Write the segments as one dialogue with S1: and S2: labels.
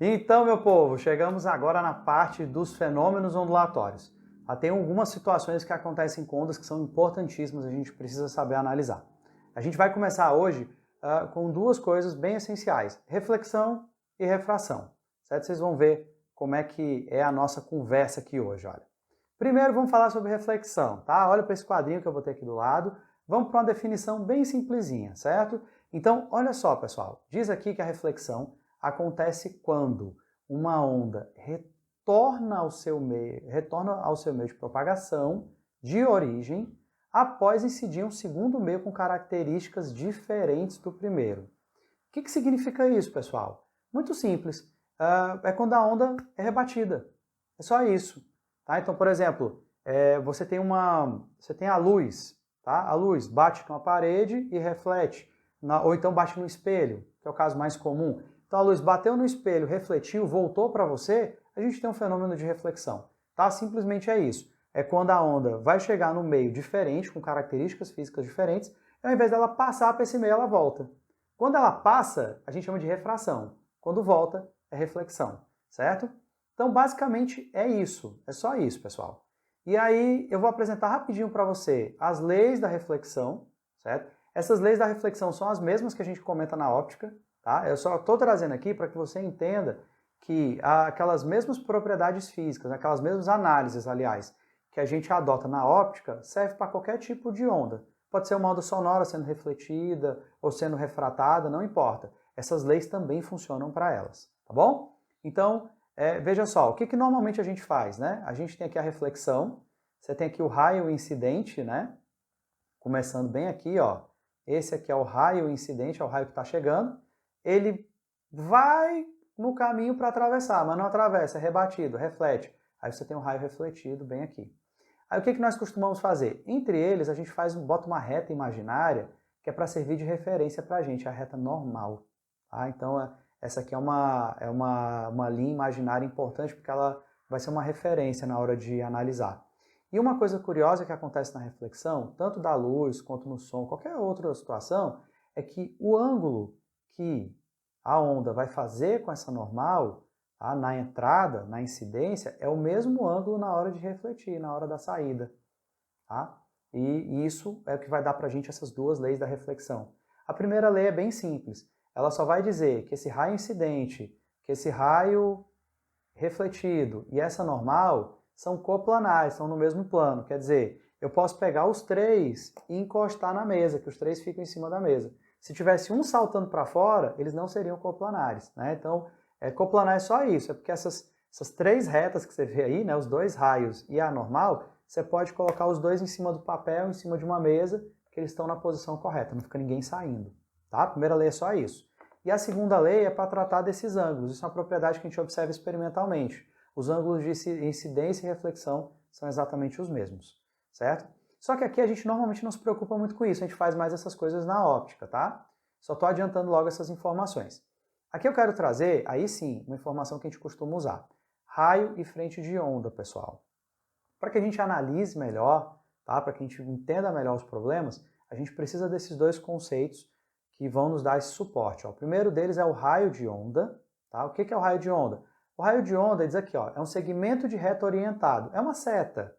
S1: Então, meu povo, chegamos agora na parte dos fenômenos ondulatórios. Tem algumas situações que acontecem com ondas que são importantíssimas, a gente precisa saber analisar. A gente vai começar hoje com duas coisas bem essenciais, reflexão e refração, certo? Vocês vão ver como é que é a nossa conversa aqui hoje, olha. Primeiro vamos falar sobre reflexão, tá? Olha para esse quadrinho que eu vou ter aqui do lado, vamos para uma definição bem simplesinha, certo? Então, olha só, pessoal, diz aqui que a reflexão acontece quando uma onda retorna ao seu meio de propagação de origem após incidir um segundo meio com características diferentes do primeiro. O que significa isso, pessoal? Muito simples. É quando a onda é rebatida. É só isso. Tá? Então, por exemplo, você tem a luz. Tá? A luz bate numa parede e reflete. Ou então bate no espelho, que é o caso mais comum. Então a luz bateu no espelho, refletiu, voltou para você, a gente tem um fenômeno de reflexão. Tá? Simplesmente é isso. É quando a onda vai chegar num meio diferente, com características físicas diferentes, e ao invés dela passar para esse meio, ela volta. Quando ela passa, a gente chama de refração. Quando volta, é reflexão, certo? Então, basicamente, é isso. É só isso, pessoal. E aí, eu vou apresentar rapidinho para você as leis da reflexão, certo? Essas leis da reflexão são as mesmas que a gente comenta na óptica, tá? Eu só estou trazendo aqui para que você entenda que aquelas mesmas propriedades físicas, aquelas mesmas análises, aliás, que a gente adota na óptica, serve para qualquer tipo de onda. Pode ser uma onda sonora sendo refletida ou sendo refratada, não importa. Essas leis também funcionam para elas, tá bom? Então, veja só, o que normalmente a gente faz, né? A gente tem aqui a reflexão, você tem aqui o raio incidente, né? Começando bem aqui, ó. Esse aqui é o raio incidente, é o raio que está chegando. Ele vai no caminho para atravessar, mas não atravessa, é rebatido, reflete. Aí você tem o raio refletido bem aqui. Aí o que nós costumamos fazer? Entre eles, a gente bota uma reta imaginária que é para servir de referência para a gente, a reta normal. Tá? Então, essa aqui é uma linha imaginária importante porque ela vai ser uma referência na hora de analisar. E uma coisa curiosa que acontece na reflexão, tanto da luz quanto no som, qualquer outra situação, é que o ângulo que a onda vai fazer com essa normal, tá, na entrada, na incidência, é o mesmo ângulo na hora de refletir, na hora da saída. Tá? E isso é o que vai dar para a gente essas duas leis da reflexão. A primeira lei é bem simples. Ela só vai dizer que esse raio incidente, que esse raio refletido e essa normal são coplanares, estão no mesmo plano. Quer dizer, eu posso pegar os três e encostar na mesa, que os três ficam em cima da mesa. Se tivesse um saltando para fora, eles não seriam coplanares. Né? Então, coplanar é só isso, é porque essas três retas que você vê aí, né, os dois raios e a normal, você pode colocar os dois em cima do papel, em cima de uma mesa, que eles estão na posição correta, não fica ninguém saindo. Tá? A primeira lei é só isso. E a segunda lei é para tratar desses ângulos. Isso é uma propriedade que a gente observa experimentalmente. Os ângulos de incidência e reflexão são exatamente os mesmos, certo? Só que aqui a gente normalmente não se preocupa muito com isso, a gente faz mais essas coisas na óptica, tá? Só estou adiantando logo essas informações. Aqui eu quero trazer, aí sim, uma informação que a gente costuma usar. Raio e frente de onda, pessoal. Para que a gente analise melhor, tá? Para que a gente entenda melhor os problemas, a gente precisa desses dois conceitos que vão nos dar esse suporte. Ó. O primeiro deles é o raio de onda. Tá? O que é o raio de onda? O raio de onda, diz aqui, ó, é um segmento de reta orientado. É uma seta.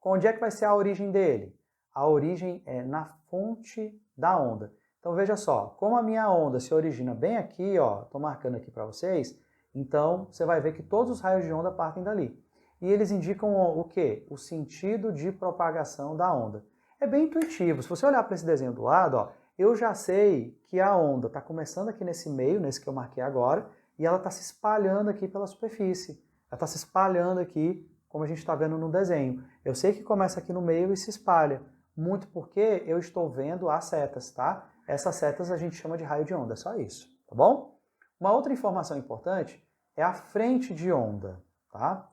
S1: Onde é que vai ser a origem dele? A origem é na fonte da onda. Então veja só, como a minha onda se origina bem aqui, ó, estou marcando aqui para vocês, então você vai ver que todos os raios de onda partem dali. E eles indicam o quê? O sentido de propagação da onda. É bem intuitivo. Se você olhar para esse desenho do lado, ó, eu já sei que a onda está começando aqui nesse meio, nesse que eu marquei agora, e ela está se espalhando aqui pela superfície. Ela está se espalhando aqui, como a gente está vendo no desenho. Eu sei que começa aqui no meio e se espalha, muito porque eu estou vendo as setas, tá? Essas setas a gente chama de raio de onda, é só isso, tá bom? Uma outra informação importante é a frente de onda, tá?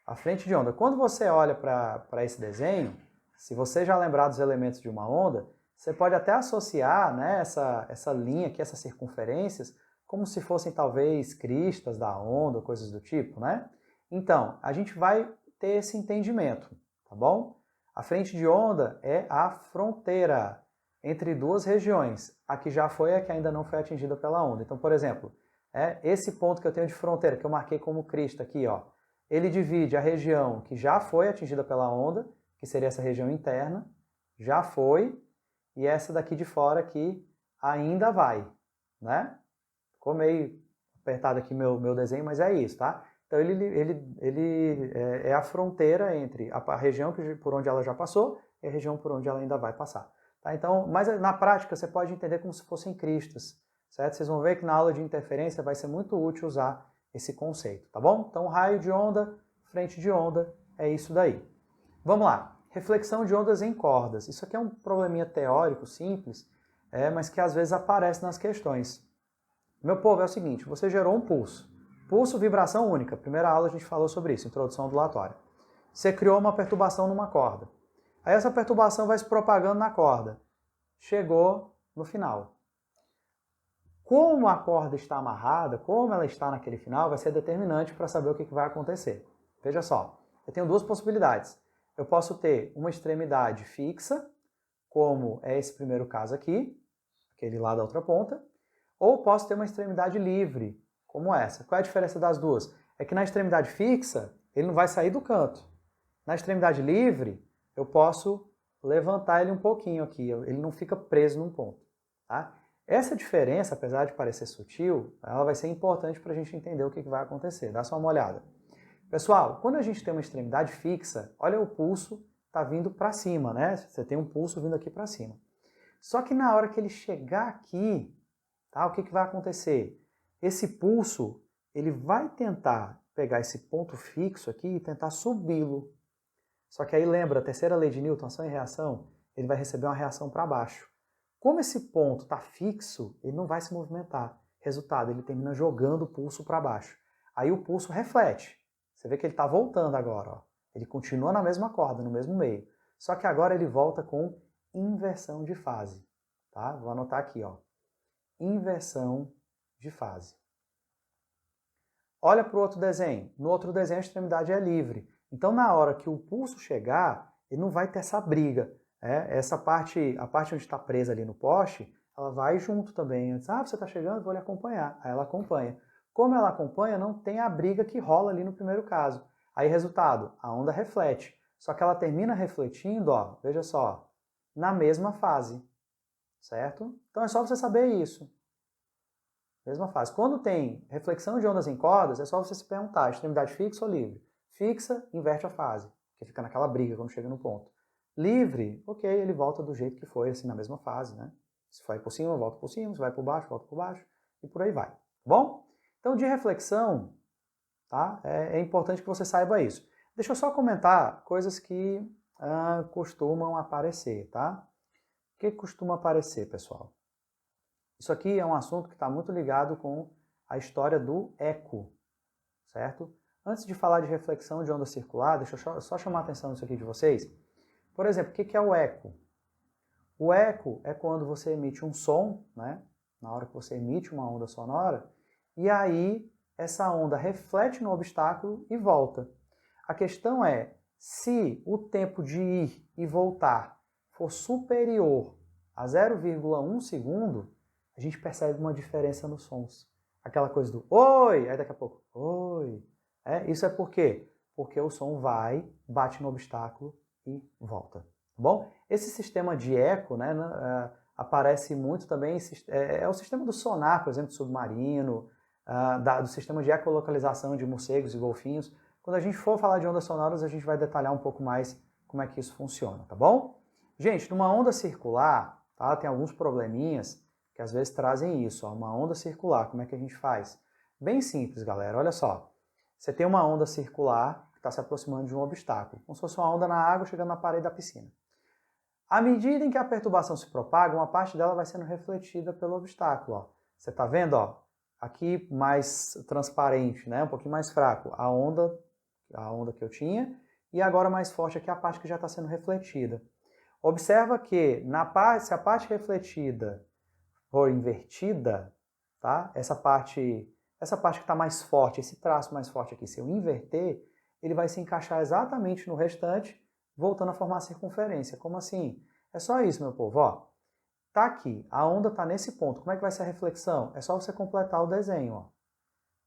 S1: A frente de onda. Quando você olha para esse desenho, se você já lembrar dos elementos de uma onda, você pode até associar, né, essa linha aqui, essas circunferências, como se fossem talvez cristas da onda, coisas do tipo, né? Então, a gente vai ter esse entendimento, tá bom? A frente de onda é a fronteira entre duas regiões. A que já foi e a que ainda não foi atingida pela onda. Então, por exemplo, Esse ponto que eu tenho de fronteira, que eu marquei como crista aqui, ó, ele divide a região que já foi atingida pela onda, que seria essa região interna, já foi, e essa daqui de fora que ainda vai, né? Ficou meio apertado aqui meu desenho, mas é isso, tá? Então ele é a fronteira entre a região por onde ela já passou e a região por onde ela ainda vai passar. Tá? Então, mas na prática você pode entender como se fossem cristas, certo? Vocês vão ver que na aula de interferência vai ser muito útil usar esse conceito, tá bom? Então, raio de onda, frente de onda, é isso daí. Vamos lá, reflexão de ondas em cordas. Isso aqui é um probleminha teórico simples, mas que às vezes aparece nas questões. Meu povo, é o seguinte, você gerou um pulso. Pulso, vibração única. Primeira aula a gente falou sobre isso, introdução ondulatória. Você criou uma perturbação numa corda. Aí essa perturbação vai se propagando na corda. Chegou no final. Como a corda está amarrada, como ela está naquele final, vai ser determinante para saber o que vai acontecer. Veja só, eu tenho duas possibilidades. Eu posso ter uma extremidade fixa, como é esse primeiro caso aqui, aquele lá da outra ponta, ou posso ter uma extremidade livre, como essa. Qual é a diferença das duas? É que na extremidade fixa, ele não vai sair do canto. Na extremidade livre, eu posso levantar ele um pouquinho aqui, ele não fica preso num ponto. Tá? Essa diferença, apesar de parecer sutil, ela vai ser importante para a gente entender o que vai acontecer. Dá só uma olhada. Pessoal, quando a gente tem uma extremidade fixa, olha o pulso está vindo para cima, né? Você tem um pulso vindo aqui para cima. Só que na hora que ele chegar aqui, tá? O que vai acontecer? Esse pulso, ele vai tentar pegar esse ponto fixo aqui e tentar subi-lo. Só que aí lembra, a terceira lei de Newton, ação e reação, ele vai receber uma reação para baixo. Como esse ponto está fixo, ele não vai se movimentar. Resultado, ele termina jogando o pulso para baixo. Aí o pulso reflete. Você vê que ele está voltando agora. Ó. Ele continua na mesma corda, no mesmo meio. Só que agora ele volta com inversão de fase. Tá? Vou anotar aqui. Ó. Inversão de fase. Olha para o outro desenho. No outro desenho a extremidade é livre. Então na hora que o pulso chegar, ele não vai ter essa briga. Essa parte, a parte onde está presa ali no poste, ela vai junto também. Você está chegando, vou lhe acompanhar. Aí ela acompanha. Como ela acompanha, não tem a briga que rola ali no primeiro caso. Aí resultado, a onda reflete. Só que ela termina refletindo, ó, veja só, na mesma fase. Certo? Então é só você saber isso. Mesma fase. Quando tem reflexão de ondas em cordas, é só você se perguntar, extremidade fixa ou livre? Fixa, inverte a fase, que fica naquela briga quando chega no ponto. Livre, ok, ele volta do jeito que foi, assim, na mesma fase, né? Se vai por cima, volta por cima, se vai por baixo, volta por baixo, e por aí vai. Tá bom? Então, de reflexão, tá? É importante que você saiba isso. Deixa eu só comentar coisas que costumam aparecer, tá? O que costuma aparecer, pessoal? Isso aqui é um assunto que está muito ligado com a história do eco, certo? Antes de falar de reflexão de onda circular, deixa eu só chamar a atenção nisso aqui de vocês. Por exemplo, o que é o eco? O eco é quando você emite um som, né? Na hora que você emite uma onda sonora, e aí essa onda reflete no obstáculo e volta. A questão é, se o tempo de ir e voltar for superior a 0,1 segundo, a gente percebe uma diferença nos sons. Aquela coisa do oi, aí daqui a pouco, oi. Isso é por quê? Porque o som vai, bate no obstáculo e volta. Tá bom? Esse sistema de eco, né, aparece muito também, é o sistema do sonar, por exemplo, submarino, do sistema de ecolocalização de morcegos e golfinhos. Quando a gente for falar de ondas sonoras, a gente vai detalhar um pouco mais como é que isso funciona, tá bom? Gente, numa onda circular, tá, tem alguns probleminhas que às vezes trazem isso. Ó, uma onda circular, como é que a gente faz? Bem simples, galera, olha só. Você tem uma onda circular que está se aproximando de um obstáculo, como se fosse uma onda na água chegando na parede da piscina. À medida em que a perturbação se propaga, uma parte dela vai sendo refletida pelo obstáculo. Ó. Você está vendo? Ó, aqui mais transparente, né? Um pouquinho mais fraco, a onda que eu tinha, e agora mais forte aqui a parte que já está sendo refletida. Observa que se a parte refletida for invertida, tá? Essa parte que está mais forte, esse traço mais forte aqui, se eu inverter, ele vai se encaixar exatamente no restante, voltando a formar a circunferência. Como assim? É só isso, meu povo. Ó, tá aqui, a onda está nesse ponto. Como é que vai ser a reflexão? É só você completar o desenho. Ó.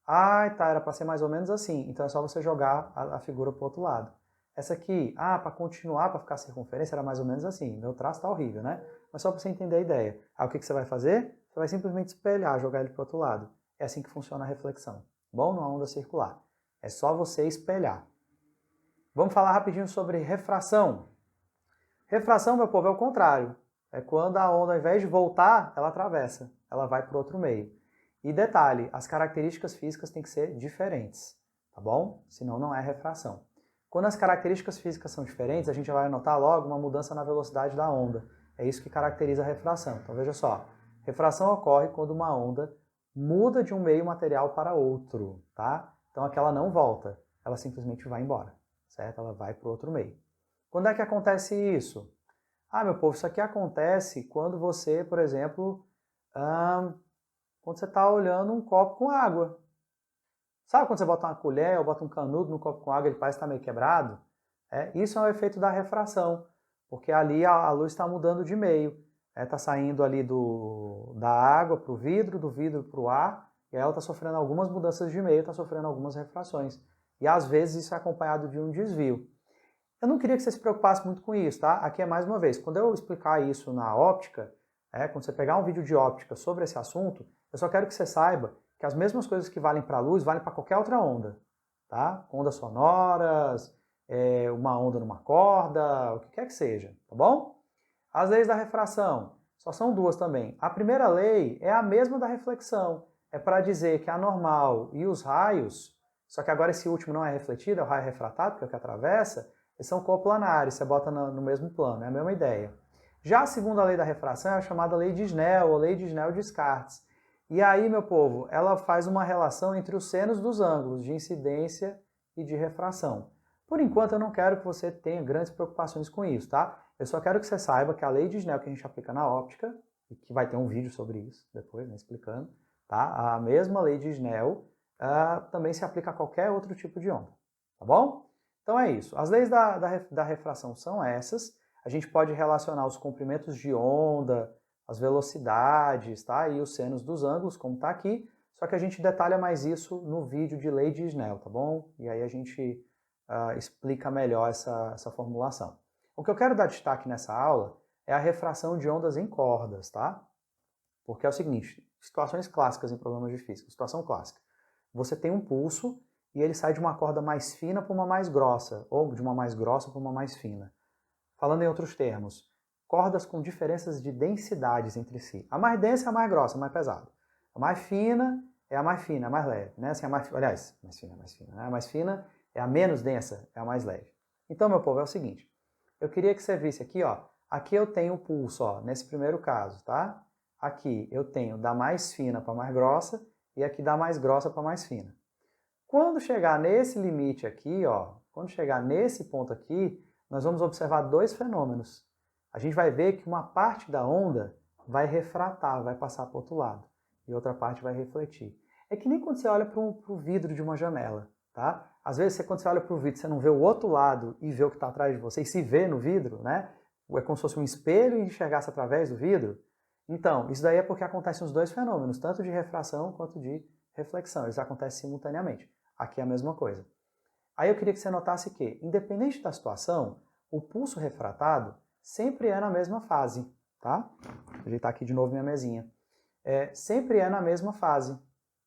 S1: Ah, tá, era para ser mais ou menos assim. Então é só você jogar a figura para o outro lado. Essa aqui, para continuar, para ficar circunferência, era mais ou menos assim. Meu traço tá horrível, né? Mas só para você entender a ideia. Aí o que você vai fazer? Você vai simplesmente espelhar, jogar ele para o outro lado. É assim que funciona a reflexão. Bom, numa onda circular. É só você espelhar. Vamos falar rapidinho sobre refração. Refração, meu povo, é o contrário. É quando a onda, ao invés de voltar, ela atravessa. Ela vai para o outro meio. E detalhe, as características físicas têm que ser diferentes, tá bom? Senão não é refração. Quando as características físicas são diferentes, a gente vai notar logo uma mudança na velocidade da onda. É isso que caracteriza a refração. Então veja só, refração ocorre quando uma onda muda de um meio material para outro, tá? Então aquela não volta, ela simplesmente vai embora, certo? Ela vai para o outro meio. Quando é que acontece isso? Meu povo, isso aqui acontece quando você, por exemplo, quando você está olhando um copo com água. Sabe quando você bota uma colher ou bota um canudo no copo com água, ele parece estar meio quebrado? Isso é um efeito da refração, porque ali a luz está mudando de meio. Está saindo ali da água para o vidro, do vidro para o ar, e aí ela está sofrendo algumas mudanças de meio, está sofrendo algumas refrações. E às vezes isso é acompanhado de um desvio. Eu não queria que você se preocupasse muito com isso, tá? Aqui é mais uma vez, quando eu explicar isso na óptica, quando você pegar um vídeo de óptica sobre esse assunto, eu só quero que você saiba que as mesmas coisas que valem para a luz, valem para qualquer outra onda, tá? Ondas sonoras, uma onda numa corda, o que quer que seja, tá bom? As leis da refração, só são duas também. A primeira lei é a mesma da reflexão, é para dizer que a normal e os raios, só que agora esse último não é refletido, é o raio refratado, que é o que atravessa, eles são coplanares, você bota no mesmo plano, é a mesma ideia. Já a segunda lei da refração é a chamada lei de Snell, ou lei de Snell-Descartes. E aí, meu povo, ela faz uma relação entre os senos dos ângulos de incidência e de refração. Por enquanto, eu não quero que você tenha grandes preocupações com isso, tá? Eu só quero que você saiba que a lei de Snell que a gente aplica na óptica, e que vai ter um vídeo sobre isso depois, né, explicando, tá? A mesma lei de Snell também se aplica a qualquer outro tipo de onda, tá bom? Então é isso. As leis da refração são essas. A gente pode relacionar os comprimentos de onda, as velocidades, tá? E os senos dos ângulos, como está aqui. Só que a gente detalha mais isso no vídeo de lei de Snell, tá bom? E aí a gente explica melhor essa formulação. O que eu quero dar destaque nessa aula é a refração de ondas em cordas, tá? Porque é o seguinte, situações clássicas em problemas de física, situação clássica. Você tem um pulso e ele sai de uma corda mais fina para uma mais grossa, ou de uma mais grossa para uma mais fina. Falando em outros termos, cordas com diferenças de densidades entre si. A mais densa é a mais grossa, a mais pesada. A mais fina é a mais fina, a mais leve. Né? Assim, aliás, mais fina, mais fina. Né? A mais fina é a menos densa, é a mais leve. Então, meu povo, é o seguinte. Eu queria que você visse aqui, ó. Aqui eu tenho o pulso, ó, nesse primeiro caso, tá? Aqui eu tenho da mais fina para mais grossa e aqui da mais grossa para mais fina. Quando chegar nesse limite aqui, ó, quando chegar nesse ponto aqui, nós vamos observar dois fenômenos. A gente vai ver que uma parte da onda vai refratar, vai passar para o outro lado, e outra parte vai refletir. É que nem quando você olha para o vidro de uma janela, tá? Às vezes, quando você olha para o vidro, você não vê o outro lado e vê o que está atrás de você, e se vê no vidro, né? É como se fosse um espelho e enxergasse através do vidro. Então, isso daí é porque acontecem os dois fenômenos, tanto de refração quanto de reflexão. Eles acontecem simultaneamente. Aqui é a mesma coisa. Aí eu queria que você notasse que, independente da situação, o pulso refratado sempre é na mesma fase, tá? Vou ajeitar aqui de novo minha mesinha. Sempre é na mesma fase.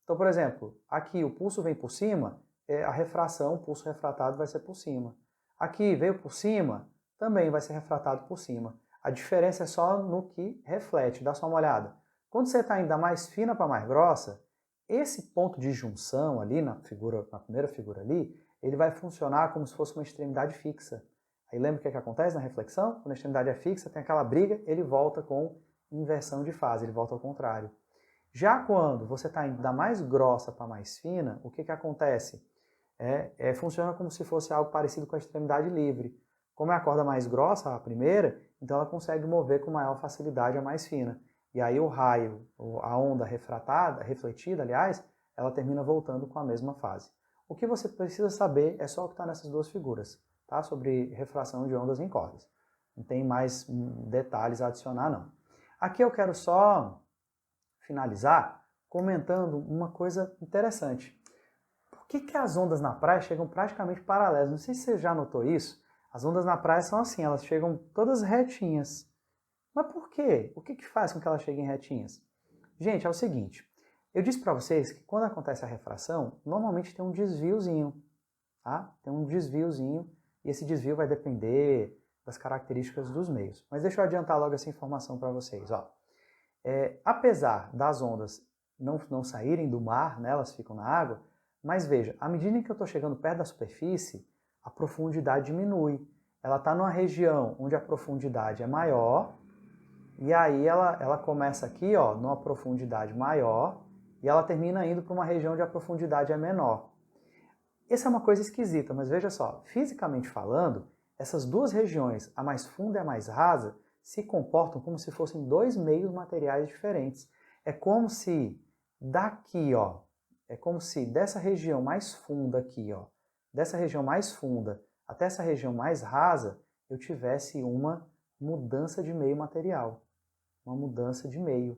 S1: Então, por exemplo, aqui o pulso vem por cima, a refração, o pulso refratado vai ser por cima. Aqui veio por cima, também vai ser refratado por cima. A diferença é só no que reflete. Dá só uma olhada. Quando você está indo da mais fina para mais grossa, esse ponto de junção ali na primeira figura ali, ele vai funcionar como se fosse uma extremidade fixa. Aí lembra o que acontece na reflexão? Quando a extremidade é fixa, tem aquela briga, ele volta com inversão de fase, ele volta ao contrário. Já quando você está indo da mais grossa para mais fina, o que acontece? Funciona como se fosse algo parecido com a extremidade livre. Como é a corda mais grossa, a primeira, então ela consegue mover com maior facilidade a mais fina. E aí o raio, a onda refletida, aliás, ela termina voltando com a mesma fase. O que você precisa saber é só o que está nessas duas figuras, tá? Sobre refração de ondas em cordas. Não tem mais detalhes a adicionar, não. Aqui eu quero só finalizar comentando uma coisa interessante. que as ondas na praia chegam praticamente paralelas? Não sei se você já notou isso. As ondas na praia são assim, elas chegam todas retinhas. Mas por quê? O que faz com que elas cheguem retinhas? Gente, é o seguinte, eu disse para vocês que quando acontece a refração, normalmente tem um desviozinho, tá? Tem um desviozinho, e esse desvio vai depender das características dos meios. Mas deixa eu adiantar logo essa informação para vocês. Ó. Apesar das ondas não saírem do mar, né, elas ficam na água, mas veja, à medida que eu estou chegando perto da superfície, a profundidade diminui. Ela está numa região onde a profundidade é maior, e aí ela começa aqui, ó, numa profundidade maior, e ela termina indo para uma região onde a profundidade é menor. Essa é uma coisa esquisita, mas veja só, fisicamente falando, essas duas regiões, a mais funda e a mais rasa, se comportam como se fossem dois meios materiais diferentes. É como se daqui, ó, é como se dessa região mais funda aqui, ó, dessa região mais funda até essa região mais rasa, eu tivesse uma mudança de meio material. Uma mudança de meio.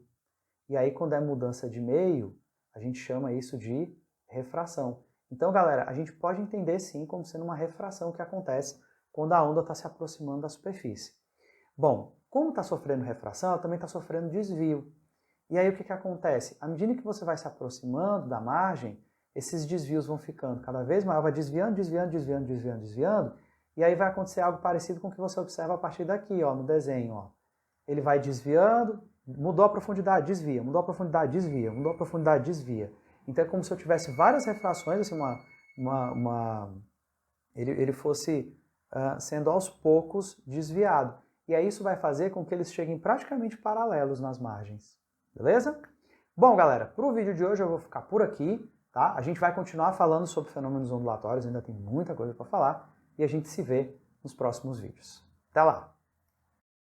S1: E aí, quando é mudança de meio, a gente chama isso de refração. Então, galera, a gente pode entender sim como sendo uma refração que acontece quando a onda está se aproximando da superfície. Bom, como está sofrendo refração, ela também está sofrendo desvio. E aí o que acontece? À medida que você vai se aproximando da margem, esses desvios vão ficando cada vez maior, vai desviando, desviando, desviando, desviando, desviando, e aí vai acontecer algo parecido com o que você observa a partir daqui, ó, no desenho. Ó. Ele vai desviando, mudou a profundidade, desvia, mudou a profundidade, desvia, mudou a profundidade, desvia. Então é como se eu tivesse várias refrações, assim, ele fosse sendo aos poucos desviado. E aí isso vai fazer com que eles cheguem praticamente paralelos nas margens. Beleza? Bom, galera, para o vídeo de hoje eu vou ficar por aqui, tá? A gente vai continuar falando sobre fenômenos ondulatórios, ainda tem muita coisa para falar, e a gente se vê nos próximos vídeos. Até lá!